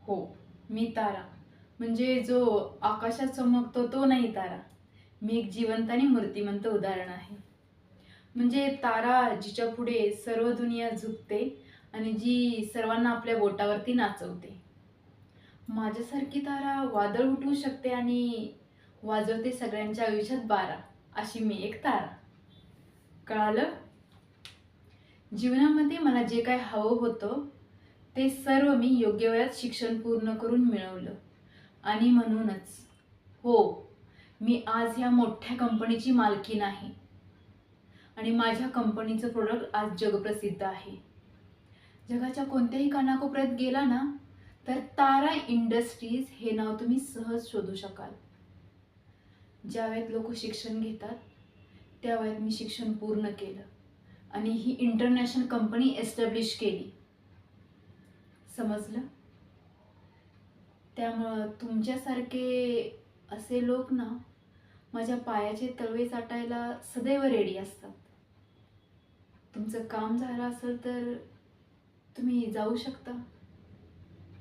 हो, मी तारा. म्हणजे जो आकाशात चमकतो तो नाही तारा. मी एक जिवंत आणि मूर्तिमंत उदाहरण आहे. म्हणजे तारा जिच्यापुढे सर्व दुनिया झुकते आणि जी सर्वांना आपल्या बोटावरती नाचवते. माझ्यासारखी तारा वादळ उठवू शकते आणि वाजवते सगळ्यांच्या आयुष्यात बारा. अशी मी एक तारा. कळालं? जीवनामध्ये मला जे काही हवं होतं ते सर्व मी योग्य वेळात शिक्षण पूर्ण करून मिळवलं. आणि म्हणूनच हो, मी आज ह्या मोठ्या कंपनीची मालकीण आहे आणि माझ्या कंपनीचं प्रोडक्ट आज जगप्रसिद्ध आहे. जगाच्या कोणत्याही कानाकोपऱ्यात गेला ना, तर तारा इंडस्ट्रीज हे नाव तुम्ही सहज शोधू शकाल. ज्या वेळेत लोक शिक्षण घेतात, त्या वेळेत मी शिक्षण पूर्ण केलं आणि ही इंटरनॅशनल कंपनी एस्टॅब्लिश केली. समजलं? त्यामुळं तुमच्यासारखे असे लोक ना माझ्या पायाचे तळवे चाटायला सदैव रेडी असतात. तुमचं काम झालं असेल तर तुम्ही जाऊ शकता.